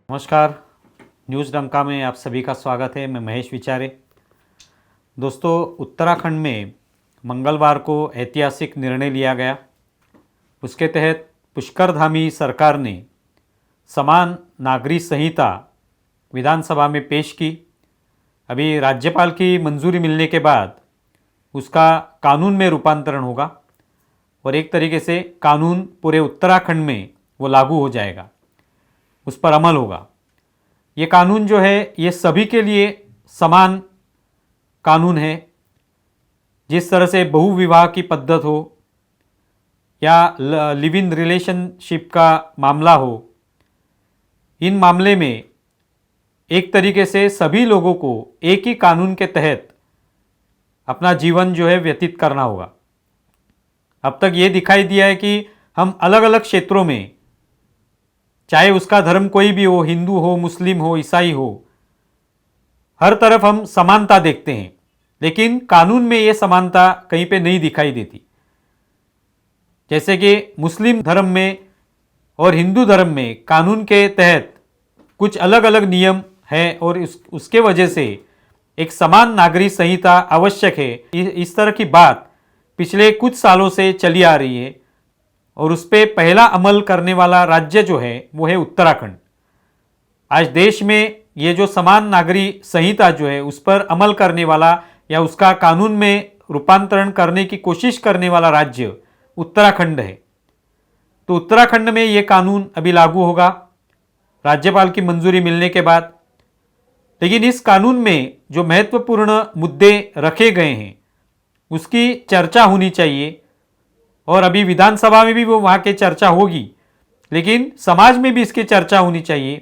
नमस्कार। न्यूज़ डंका में आप सभी का स्वागत है। मैं महेश विचारे। दोस्तों, उत्तराखंड में मंगलवार को ऐतिहासिक निर्णय लिया गया। उसके तहत पुष्करधामी सरकार ने समान नागरिक संहिता विधानसभा में पेश की। अभी राज्यपाल की मंजूरी मिलने के बाद उसका कानून में रूपांतरण होगा और एक तरीके से कानून पूरे उत्तराखंड में वो लागू हो जाएगा, उस पर अमल होगा। ये कानून जो है ये सभी के लिए समान कानून है। जिस तरह से बहुविवाह की पद्धत हो या लिव इन रिलेशनशिप का मामला हो, इन मामले में एक तरीके से सभी लोगों को एक ही कानून के तहत अपना जीवन जो है व्यतीत करना होगा। अब तक ये दिखाई दिया है कि हम अलग अलग क्षेत्रों में, चाहे उसका धर्म कोई भी हो, हिंदू हो, मुस्लिम हो, ईसाई हो, हर तरफ हम समानता देखते हैं, लेकिन कानून में ये समानता कहीं पे नहीं दिखाई देती। जैसे कि मुस्लिम धर्म में और हिंदू धर्म में कानून के तहत कुछ अलग अलग नियम हैं और उसके वजह से एक समान नागरिक संहिता आवश्यक है। इस तरह की बात पिछले कुछ सालों से चली आ रही है और उस पर पहला अमल करने वाला राज्य जो है वो है उत्तराखंड। आज देश में ये जो समान नागरिक संहिता जो है उस पर अमल करने वाला या उसका कानून में रूपांतरण करने की कोशिश करने वाला राज्य उत्तराखंड है। तो उत्तराखंड में ये कानून अभी लागू होगा राज्यपाल की मंजूरी मिलने के बाद। लेकिन इस कानून में जो महत्वपूर्ण मुद्दे रखे गए हैं उसकी चर्चा होनी चाहिए और अभी विधानसभा में भी वो वहाँ की चर्चा होगी, लेकिन समाज में भी इसकी चर्चा होनी चाहिए।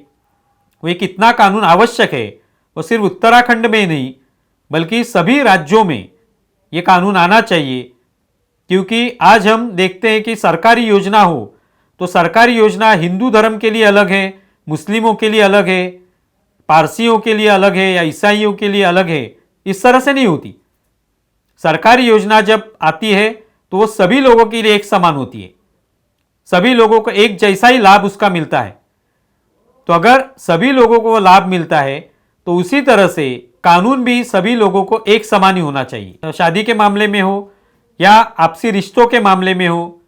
वो कितना कानून आवश्यक है और सिर्फ उत्तराखंड में नहीं बल्कि सभी राज्यों में ये कानून आना चाहिए। क्योंकि आज हम देखते हैं कि सरकारी योजना हो तो सरकारी योजना हिंदू धर्म के लिए अलग है, मुस्लिमों के लिए अलग है, पारसियों के लिए अलग है या ईसाइयों के लिए अलग है। इस तरह से नहीं होती। सरकारी योजना जब आती है तो वो सभी लोगों के लिए एक समान होती है, सभी लोगों को एक जैसा ही लाभ उसका मिलता है। तो अगर सभी लोगों को लाभ मिलता है तो उसी तरह से कानून भी सभी लोगों को एक समान ही होना चाहिए। शादी के मामले में हो या आपसी रिश्तों के मामले में हो,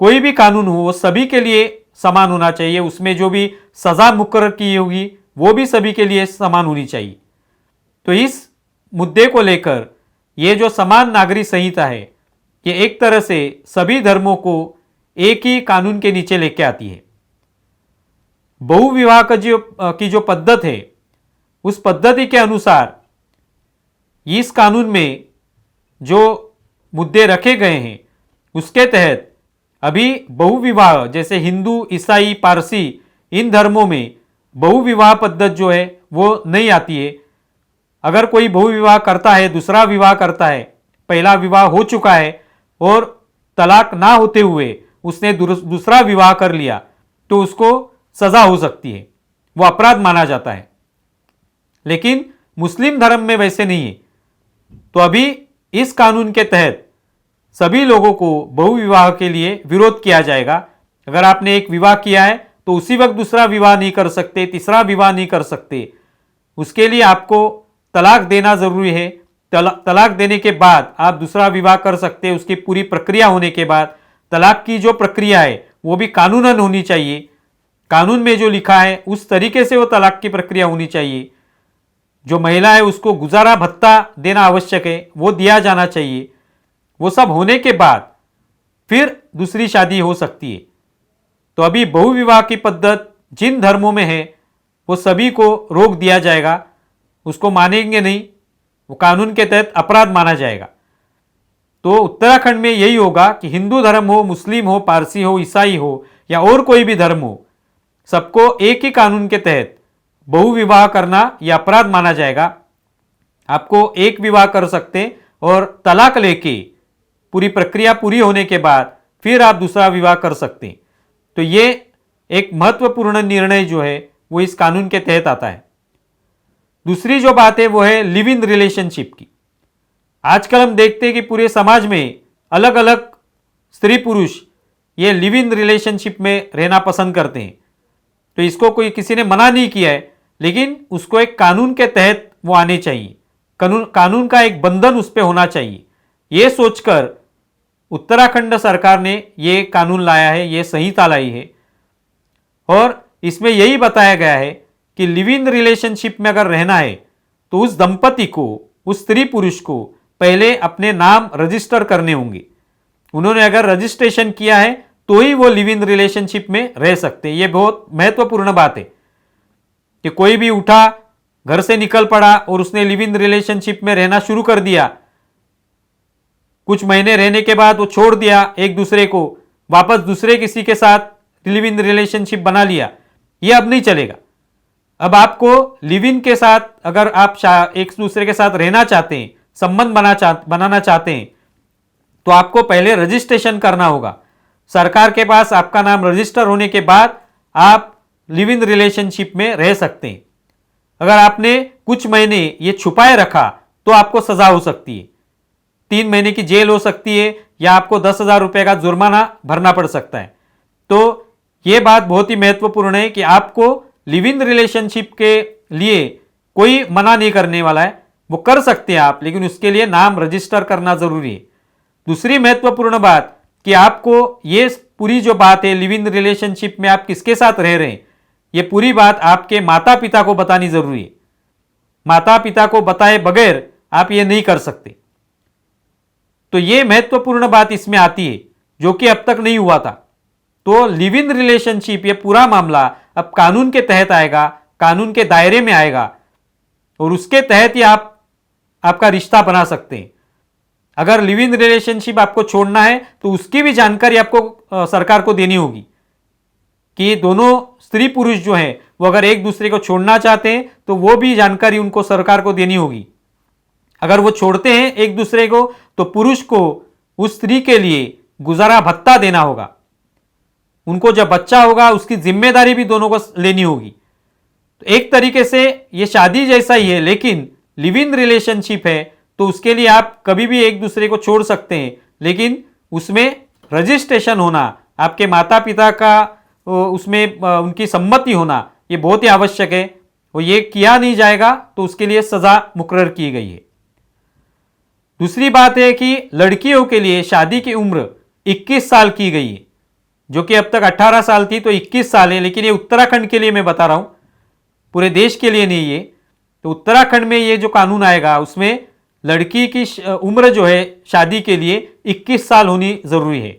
कोई भी कानून हो वो सभी के लिए समान होना चाहिए। उसमें जो भी सजा मुकर्रर की होगी वो भी सभी के लिए समान होनी चाहिए। तो इस मुद्दे को लेकर ये जो समान नागरिक संहिता है ये एक तरह से सभी धर्मों को एक ही कानून के नीचे लेके आती है। बहुविवाह की जो पद्धत है उस पद्धति के अनुसार इस कानून में जो मुद्दे रखे गए हैं उसके तहत अभी बहुविवाह, जैसे हिंदू, ईसाई, पारसी, इन धर्मों में बहुविवाह पद्धत जो है वो नहीं आती है। अगर कोई बहुविवाह करता है, दूसरा विवाह करता है, पहला विवाह हो चुका है और तलाक ना होते हुए उसने दूसरा विवाह कर लिया तो उसको सजा हो सकती है, वो अपराध माना जाता है। लेकिन मुस्लिम धर्म में वैसे नहीं है। तो अभी इस कानून के तहत सभी लोगों को बहुविवाह के लिए विरोध किया जाएगा। अगर आपने एक विवाह किया है तो उसी वक्त दूसरा विवाह नहीं कर सकते, तीसरा विवाह नहीं कर सकते। उसके लिए आपको तलाक देना जरूरी है। तलाक देने के बाद आप दूसरा विवाह कर सकते हैं। उसकी पूरी प्रक्रिया होने के बाद तलाक की जो प्रक्रिया है वो भी कानूनन होनी चाहिए। कानून में जो लिखा है उस तरीके से वो तलाक की प्रक्रिया होनी चाहिए। जो महिला है उसको गुजारा भत्ता देना आवश्यक है, वो दिया जाना चाहिए। वो सब होने के बाद फिर दूसरी शादी हो सकती है। तो अभी बहुविवाह की पद्धत जिन धर्मों में है वो सभी को रोक दिया जाएगा, उसको मानेंगे नहीं, वो कानून के तहत अपराध माना जाएगा। तो उत्तराखंड में यही होगा कि हिंदू धर्म हो, मुस्लिम हो, पारसी हो, ईसाई हो या और कोई भी धर्म हो, सबको एक ही कानून के तहत बहुविवाह करना यह अपराध माना जाएगा। आपको एक विवाह कर सकते और तलाक लेके पूरी प्रक्रिया पूरी होने के बाद फिर आप दूसरा विवाह कर सकते हैं। तो ये एक महत्वपूर्ण निर्णय जो है वो इस कानून के तहत आता है। दूसरी जो बात है वो है लिव इन रिलेशनशिप की। आजकल हम देखते हैं कि पूरे समाज में अलग अलग स्त्री पुरुष ये लिव इन रिलेशनशिप में रहना पसंद करते हैं। तो इसको कोई किसी ने मना नहीं किया है, लेकिन उसको एक कानून के तहत वो आने चाहिए, कानून का एक बंधन उस पर होना चाहिए। ये सोचकर उत्तराखंड सरकार ने ये कानून लाया है, ये संहिता लाई है। और इसमें यही बताया गया है कि लिव इन रिलेशनशिप में अगर रहना है तो उस दंपति को, उस स्त्री पुरुष को पहले अपने नाम रजिस्टर करने होंगे। उन्होंने अगर रजिस्ट्रेशन किया है तो ही वो लिव इन रिलेशनशिप में रह सकते हैं। ये बहुत महत्वपूर्ण बात है कि कोई भी उठा, घर से निकल पड़ा और उसने लिव इन रिलेशनशिप में रहना शुरू कर दिया, कुछ महीने रहने के बाद वो छोड़ दिया एक दूसरे को, वापस दूसरे किसी के साथ लिव इन रिलेशनशिप बना लिया, ये अब नहीं चलेगा। अब आपको लिव इन के साथ अगर आप एक दूसरे के साथ रहना चाहते हैं, संबंध बनाना चाहते हैं, तो आपको पहले रजिस्ट्रेशन करना होगा। सरकार के पास आपका नाम रजिस्टर होने के बाद आप लिव इन रिलेशनशिप में रह सकते हैं। अगर आपने कुछ महीने ये छुपाए रखा तो आपको सजा हो सकती है, 3 महीने की जेल हो सकती है, या आपको 10,000 रुपए का जुर्माना भरना पड़ सकता है। तो ये बात बहुत ही महत्वपूर्ण है कि आपको लिव इन रिलेशनशिप के लिए कोई मना नहीं करने वाला है, वो कर सकते हैं आप, लेकिन उसके लिए नाम रजिस्टर करना जरूरी है। दूसरी महत्वपूर्ण बात कि आपको ये पूरी जो बात है लिव इन रिलेशनशिप में आप किसके साथ रह रहे हैं, ये पूरी बात आपके माता पिता को बतानी जरूरी है। माता पिता को बताए बगैर आप ये नहीं कर सकते। तो ये महत्वपूर्ण बात इसमें आती है जो कि अब तक नहीं हुआ था। तो लिव इन रिलेशनशिप, ये पूरा मामला अब कानून के तहत आएगा, कानून के दायरे में आएगा, और उसके तहत ही आपका रिश्ता बना सकते हैं। अगर लिव इन रिलेशनशिप आपको छोड़ना है तो उसकी भी जानकारी आपको सरकार को देनी होगी कि दोनों स्त्री पुरुष जो हैं वो अगर एक दूसरे को छोड़ना चाहते हैं तो वो भी जानकारी उनको सरकार को देनी होगी। अगर वो छोड़ते हैं एक दूसरे को तो पुरुष को उस स्त्री के लिए गुजारा भत्ता देना होगा। उनको जब बच्चा होगा उसकी जिम्मेदारी भी दोनों को लेनी होगी। तो एक तरीके से ये शादी जैसा ही है, लेकिन लिव इन रिलेशनशिप है तो उसके लिए आप कभी भी एक दूसरे को छोड़ सकते हैं, लेकिन उसमें रजिस्ट्रेशन होना, आपके माता पिता का उसमें उनकी सम्मति होना, ये बहुत ही आवश्यक है। और ये किया नहीं जाएगा तो उसके लिए सजा मुकर्रर की गई है। दूसरी बात है कि लड़कियों के लिए शादी की उम्र 21 साल की गई है, जो कि अब तक 18 साल थी, तो 21 साल है। लेकिन ये उत्तराखंड के लिए मैं बता रहा हूं, पूरे देश के लिए नहीं है। तो उत्तराखंड में ये जो कानून आएगा उसमें लड़की की उम्र जो है शादी के लिए 21 साल होनी जरूरी है।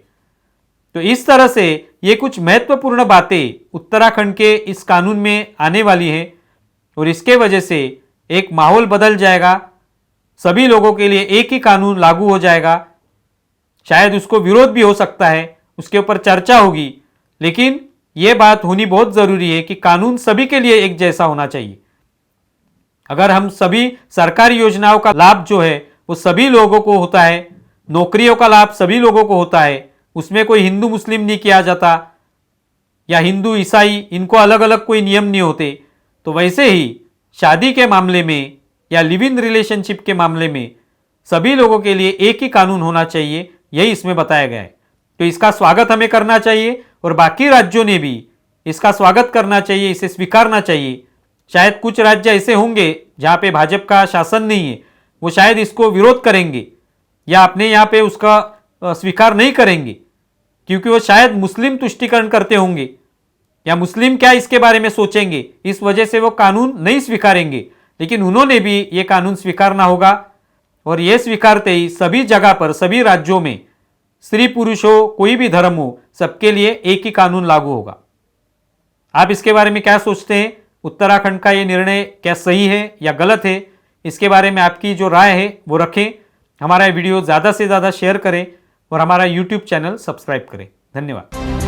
तो इस तरह से ये कुछ महत्वपूर्ण बातें उत्तराखंड के इस कानून में आने वाली है, और इसके वजह से एक माहौल बदल जाएगा। सभी लोगों के लिए एक ही कानून लागू हो जाएगा। शायद उसको विरोध भी हो सकता है, उसके ऊपर चर्चा होगी, लेकिन यह बात होनी बहुत जरूरी है कि कानून सभी के लिए एक जैसा होना चाहिए। अगर हम सभी सरकारी योजनाओं का लाभ जो है वो सभी लोगों को होता है, नौकरियों का लाभ सभी लोगों को होता है, उसमें कोई हिंदू मुस्लिम नहीं किया जाता, या हिंदू ईसाई इनको अलग अलग कोई नियम नहीं होते, तो वैसे ही शादी के मामले में या लिव इन रिलेशनशिप के मामले में सभी लोगों के लिए एक ही कानून होना चाहिए, यही इसमें बताया गया है। तो इसका स्वागत हमें करना चाहिए और बाकी राज्यों ने भी इसका स्वागत करना चाहिए, इसे स्वीकारना चाहिए। शायद कुछ राज्य ऐसे होंगे जहां पे भाजपा का शासन नहीं है, वो शायद इसको विरोध करेंगे या अपने यहाँ पे उसका स्वीकार नहीं करेंगे, क्योंकि वो शायद मुस्लिम तुष्टीकरण करते होंगे या मुस्लिम क्या इसके बारे में सोचेंगे, इस वजह से वो कानून नहीं स्वीकारेंगे। लेकिन उन्होंने भी ये कानून स्वीकारना होगा, और ये स्वीकारते ही सभी जगह पर, सभी राज्यों में, स्त्री पुरुष हो, कोई भी धर्म हो, सबके लिए एक ही कानून लागू होगा। आप इसके बारे में क्या सोचते हैं? उत्तराखंड का ये निर्णय क्या सही है या गलत है? इसके बारे में आपकी जो राय है वो रखें। हमारा वीडियो ज़्यादा से ज़्यादा शेयर करें और हमारा YouTube चैनल सब्सक्राइब करें। धन्यवाद।